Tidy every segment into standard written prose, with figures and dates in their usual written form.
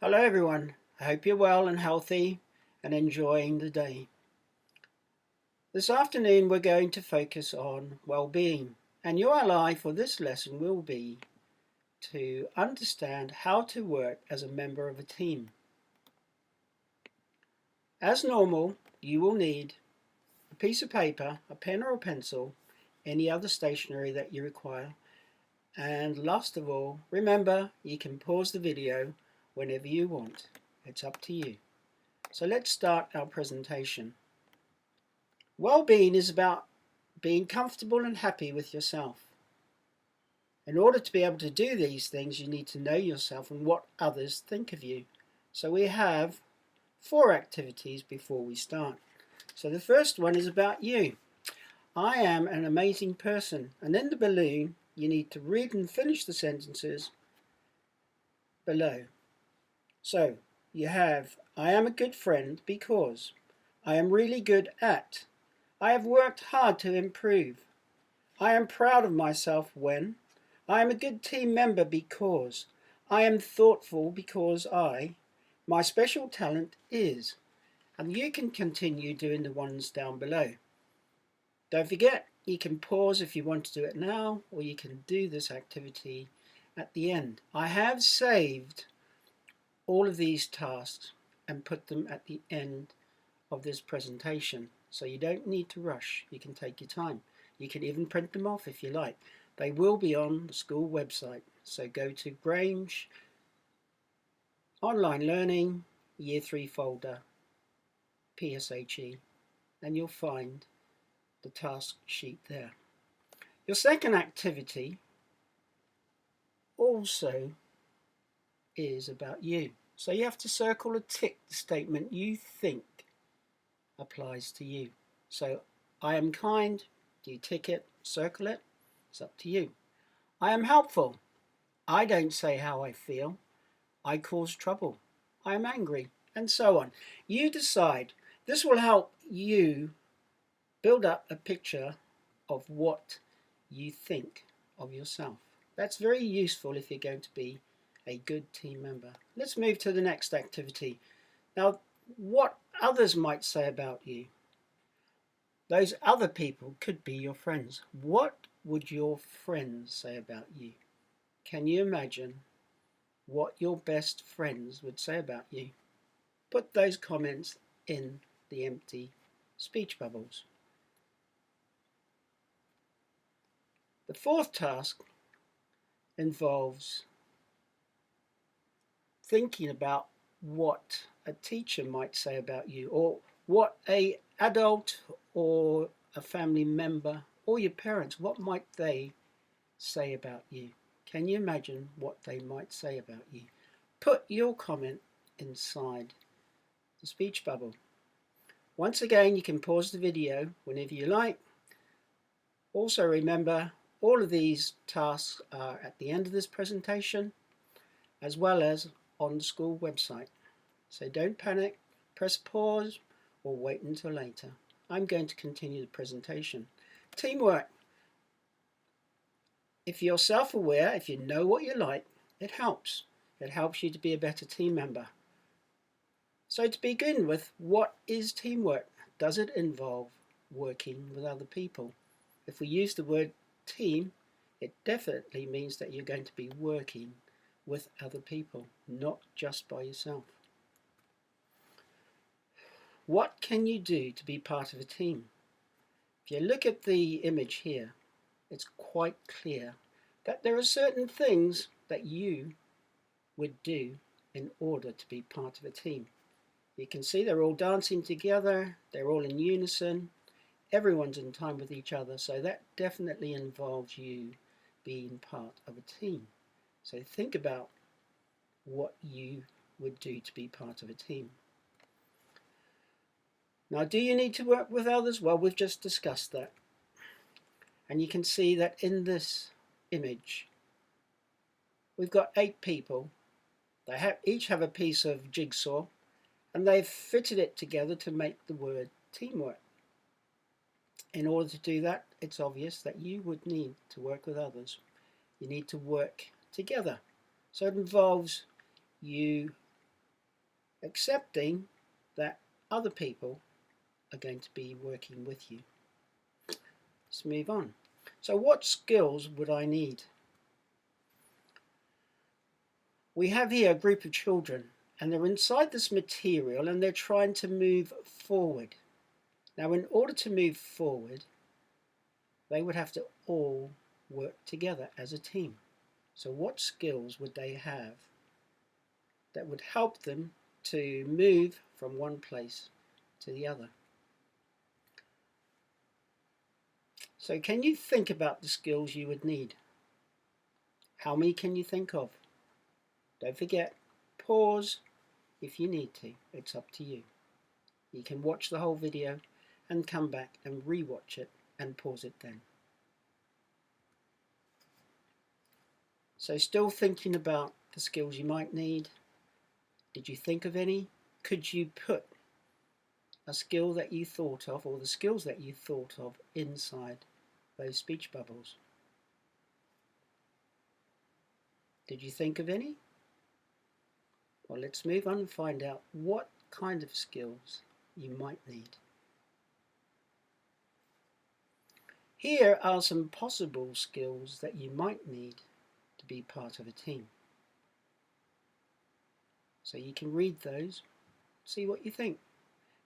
Hello everyone, I hope you're well and healthy and enjoying the day. This afternoon we're going to focus on well-being, and your ally for this lesson will be to understand how to work as a member of a team. As normal, you will need a piece of paper, a pen or a pencil, any other stationery that you require, and last of all, remember you can pause the video whenever you want. It's up to you. So let's start our presentation. Well-being is about being comfortable and happy with yourself. In order to be able to do these things, you need to know yourself and what others think of you. So we have 4 activities before we start. So the first one is about you. I am an amazing person, and in the balloon you need to read and finish the sentences below. So you have, I am a good friend because I am really good at. I have worked hard to improve. I am proud of myself when. I am a good team member because. I am thoughtful because my special talent is. And you can continue doing the ones down below. Don't forget, you can pause if you want to do it now, or you can do this activity at the end. I have saved all of these tasks and put them at the end of this presentation. So you don't need to rush, you can take your time. You can even print them off if you like. They will be on the school website. So go to Grange, Online Learning, Year 3 folder, PSHE, and you'll find the task sheet there. Your second activity also is about you. So you have to circle or tick the statement you think applies to you. So I am kind, do you tick it, circle it? It's up to you. I am helpful. I don't say how I feel. I cause trouble. I am angry, and so on. You decide. This will help you build up a picture of what you think of yourself. That's very useful if you're going to be a good team member. Let's move to the next activity. Now, what others might say about you. Those other people could be your friends. What would your friends say about you? Can you imagine what your best friends would say about you? Put those comments in the empty speech bubbles. The fourth task involves thinking about what a teacher might say about you, or what an adult or a family member or your parents, what might they say about you? Can you imagine what they might say about you? Put your comment inside the speech bubble. Once again, you can pause the video whenever you like. Also remember, all of these tasks are at the end of this presentation, as well as on the school website. So don't panic, press pause, or wait until later. I'm going to continue the presentation. Teamwork. If you're self-aware, if you know what you like, it helps. It helps you to be a better team member. So to begin with, what is teamwork? Does it involve working with other people? If we use the word team, it definitely means that you're going to be working with other people, not just by yourself. What can you do to be part of a team? If you look at the image here, it's quite clear that there are certain things that you would do in order to be part of a team. You can see they're all dancing together, they're all in unison, everyone's in time with each other, so that definitely involves you being part of a team. So think about what you would do to be part of a team. Now, do you need to work with others? Well, we've just discussed that. And you can see that in this image, we've got 8 people. They each have a piece of jigsaw, and they've fitted it together to make the word teamwork. In order to do that, it's obvious that you would need to work with others. You need to work together. So it involves you accepting that other people are going to be working with you. Let's move on. So what skills would I need? We have here a group of children, and they're inside this material and they're trying to move forward. Now, in order to move forward, they would have to all work together as a team. So what skills would they have that would help them to move from one place to the other? So can you think about the skills you would need? How many can you think of? Don't forget, pause if you need to. It's up to you. You can watch the whole video and come back and re-watch it and pause it then. So still thinking about the skills you might need? Did you think of any? Could you put a skill that you thought of, or the skills that you thought of, inside those speech bubbles? Did you think of any? Well, let's move on and find out what kind of skills you might need. Here are some possible skills that you might need to be part of a team. So you can read those, see what you think.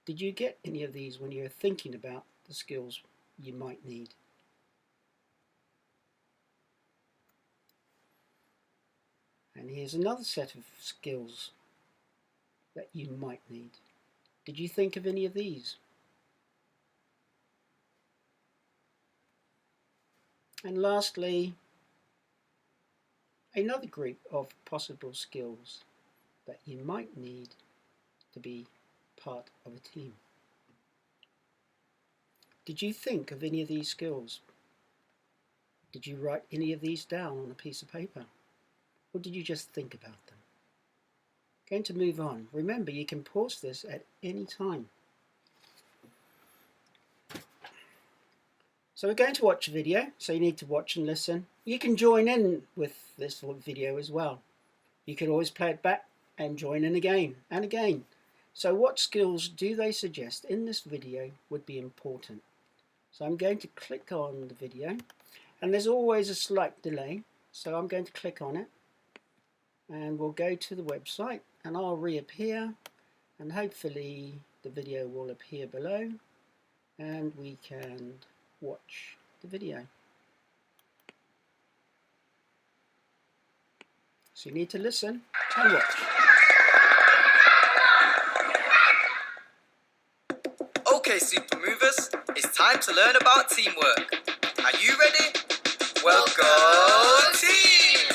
Did you get any of these when you're thinking about the skills you might need? And here's another set of skills that you might need. Did you think of any of these? And lastly, another group of possible skills that you might need to be part of a team. Did you think of any of these skills? Did you write any of these down on a piece of paper? Or did you just think about them? Going to move on. Remember, you can pause this at any time. So we're going to watch a video, so you need to watch and listen. You can join in with this video as well. You can always play it back and join in again and again. So what skills do they suggest in this video would be important? So I'm going to click on the video, and there's always a slight delay, so I'm going to click on it, and we'll go to the website, and I'll reappear, and hopefully the video will appear below, and we can watch the video. So you need to listen and watch. Okay, super movers, it's time to learn about teamwork. Are you ready? Well, go team!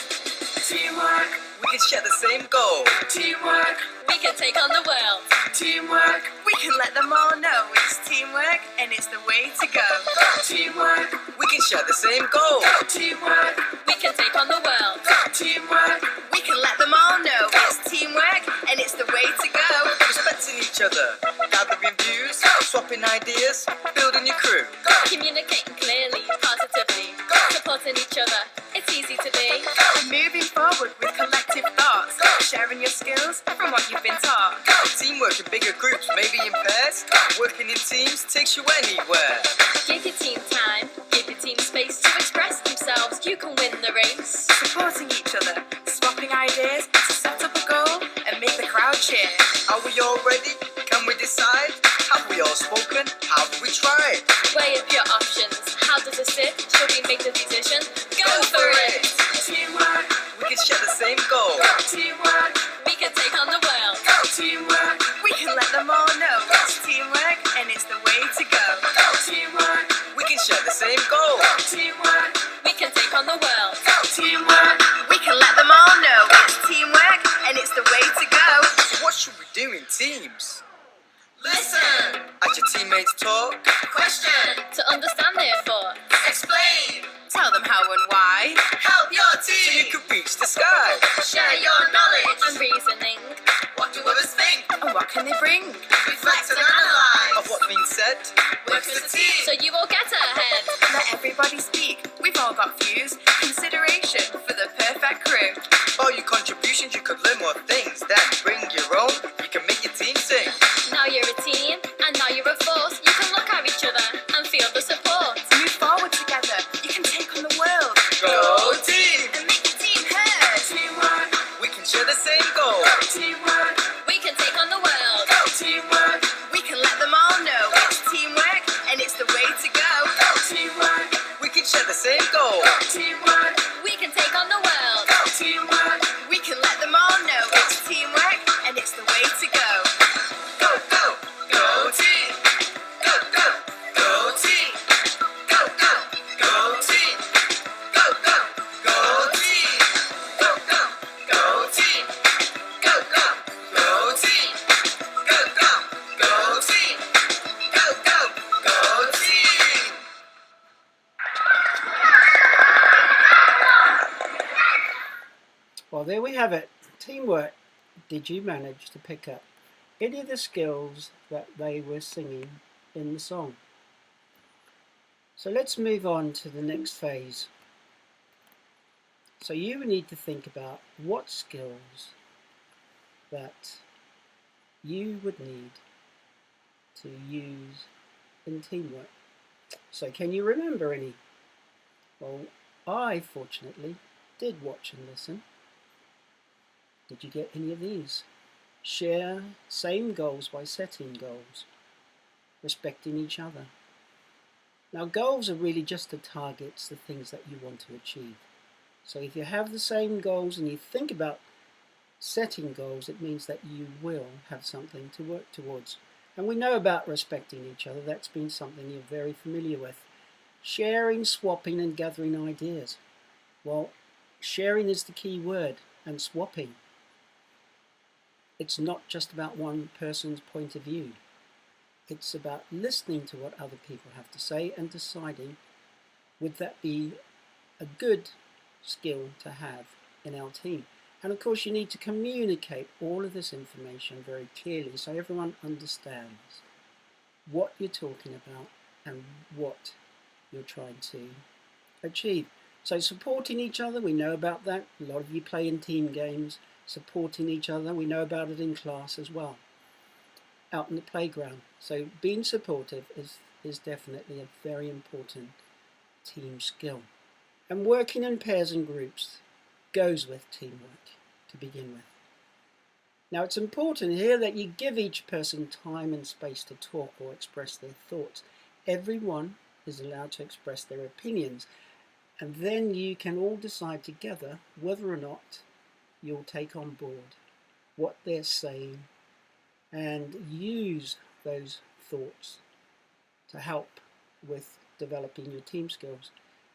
Teamwork, We can share the same goal. teamwork, We can take on the world. teamwork, We can let them all know it's teamwork and it's the way to go. teamwork, We can share the same goal. teamwork, We can take on the world. teamwork, We can let them all know it's teamwork and it's the way to go. Respecting each other, gathering views, swapping ideas, building your crew. Communicating clearly, positively, supporting each other. It's easy to be. Moving forward with collective thoughts, sharing your skills from what you've been taught. Teamwork in bigger groups, maybe in pairs. Working in teams takes you anywhere. Give your team time, give your team space to express themselves. You can win the race. Supporting each other, swapping ideas to set up a goal and make the crowd cheer. Are we all ready? Can we decide? Have we all spoken? Have we tried? Weigh up your options. How does it sit? Should we make the decision? Go for it! teamwork, We can share the same goal. teamwork, We can take on the world. teamwork, We can let them all know it's teamwork and it's the way to go. teamwork, We can share the same goal. teamwork, We can take on the world. teamwork, We can let them all know it's teamwork and it's the way to go. So what should we do in teams? listen, As your teammates talk, question, To understand their thoughts. explain, Tell them how and why. help your so you team, can reach the sky. share your knowledge, And reasoning. what do others think, And what can they bring? reflect and analyse, Of what's been said, work as a team, So you will get ahead. Let everybody speak. We've all got views. Consideration for the perfect crew. all your contributions, you could learn more things. Then bring your own, you can make can share the same goal. Teamwork, We can take on the world. teamwork, We can let them all know it's teamwork and it's the way to go. teamwork, We can share the same goal. teamwork, We can take on the world. teamwork, We can let them all know it's teamwork and it's the way to go. Go, go, go team. Go, go, go team. Go, go, go team. Go, go, go team. Go, go, go team. Go, go, go team. Go, go, go team. Go, go, go team. Well, there we have it. Teamwork. Did you manage to pick up any of the skills that they were singing in the song? So let's move on to the next phase. So you need to think about what skills that you would need to use in teamwork. So can you remember any? Well, I fortunately did watch and listen. Did you get any of these? Share same goals by setting goals. Respecting each other. Now goals are really just the targets, the things that you want to achieve. So if you have the same goals and you think about setting goals, it means that you will have something to work towards. And we know about respecting each other. That's been something you're very familiar with. Sharing, swapping and gathering ideas. Well, sharing is the key word, and swapping. It's not just about one person's point of view. It's about listening to what other people have to say and deciding, would that be a good skill to have in our team? And of course you need to communicate all of this information very clearly so everyone understands what you're talking about and what you're trying to achieve. So supporting each other, we know about that. A lot of you play in team games. Supporting each other, we know about it in class as well, out in the playground. So being supportive is definitely a very important team skill. And working in pairs and groups goes with teamwork to begin with. Now it's important here that you give each person time and space to talk or express their thoughts. Everyone is allowed to express their opinions, and then you can all decide together whether or not you'll take on board what they're saying and use those thoughts to help with developing your team skills.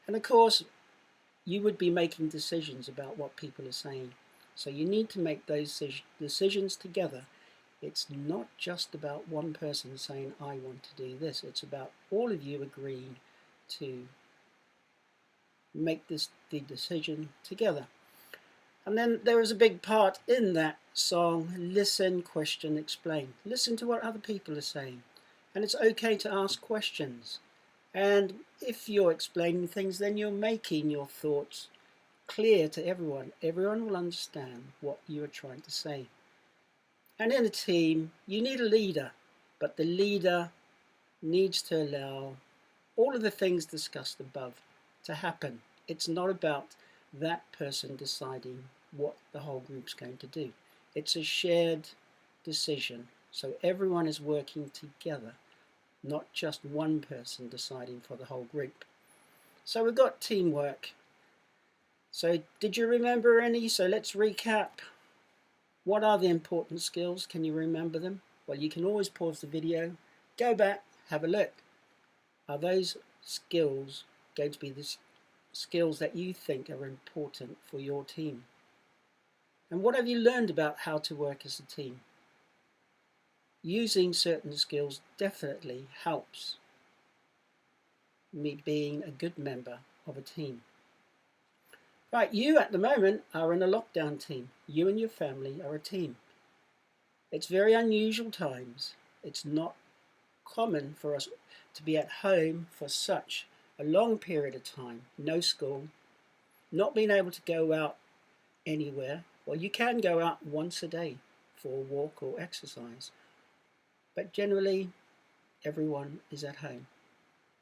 And of course, you would be making decisions about what people are saying. So you need to make those decisions together. It's not just about one person saying, I want to do this. It's about all of you agreeing to make the decision together. And then there is a big part in that song, listen, question, explain. Listen to what other people are saying. And it's okay to ask questions. And if you're explaining things, then you're making your thoughts clear to everyone. Everyone will understand what you are trying to say. And in a team, you need a leader, but the leader needs to allow all of the things discussed above to happen. It's not about that person deciding what the whole group's going to do. It's a shared decision, so everyone is working together, not just one person deciding for the whole group. So we've got teamwork. So did you remember any? So let's recap. What are the important skills? Can you remember them? Well, you can always pause the video, go back, have a look. Are those skills going to be the skills that you think are important for your team? And what have you learned about how to work as a team? Using certain skills definitely helps me being a good member of a team. Right, you at the moment are in a lockdown team. You and your family are a team. It's very unusual times. It's not common for us to be at home for such a long period of time. No school, not being able to go out anywhere. Well, you can go out once a day for a walk or exercise, but generally everyone is at home.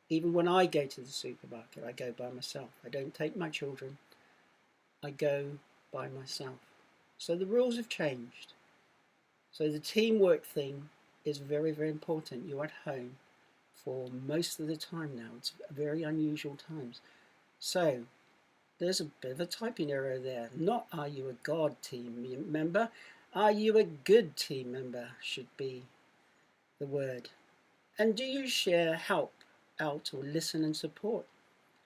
Even when I go to the supermarket, I go by myself. I don't take my children. I go by myself. So the rules have changed. So the teamwork thing is very, very important. You're at home for most of the time now. It's very unusual times. So there's a bit of a typing error there. Not are you a God team member? Are you a good team member should be the word. And do you share, help out, or listen and support?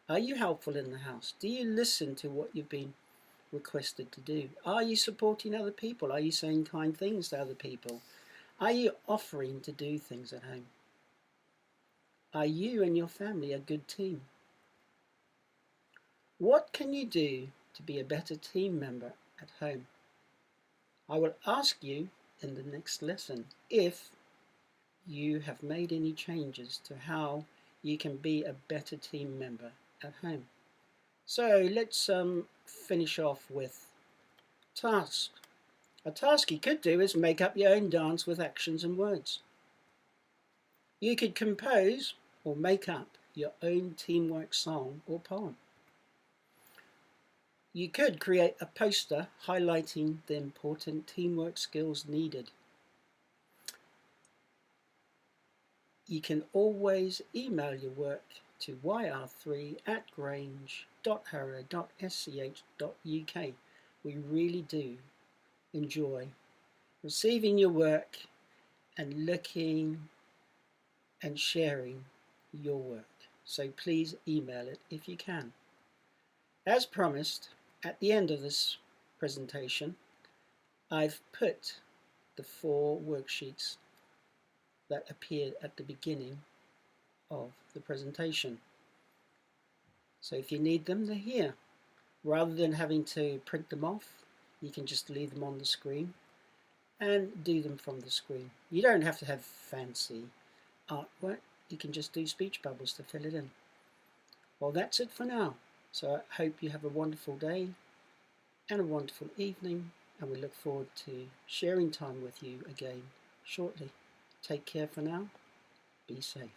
Are you helpful in the house? Do you listen to what you've been requested to do? Are you supporting other people? Are you saying kind things to other people? Are you offering to do things at home? Are you and your family a good team? What can you do to be a better team member at home? I will ask you in the next lesson if you have made any changes to how you can be a better team member at home. So let's finish off with tasks. A task you could do is make up your own dance with actions and words. You could compose or make up your own teamwork song or poem. You could create a poster highlighting the important teamwork skills needed. You can always email your work to yr3@grange.harrow.sch.uk. We really do enjoy receiving your work and looking and sharing your work. So please email it if you can. As promised, at the end of this presentation, I've put the 4 worksheets that appeared at the beginning of the presentation. So if you need them, they're here. Rather than having to print them off, you can just leave them on the screen and do them from the screen. You don't have to have fancy artwork. You can just do speech bubbles to fill it in. Well, that's it for now. So I hope you have a wonderful day and a wonderful evening, and we look forward to sharing time with you again shortly. Take care for now. Be safe.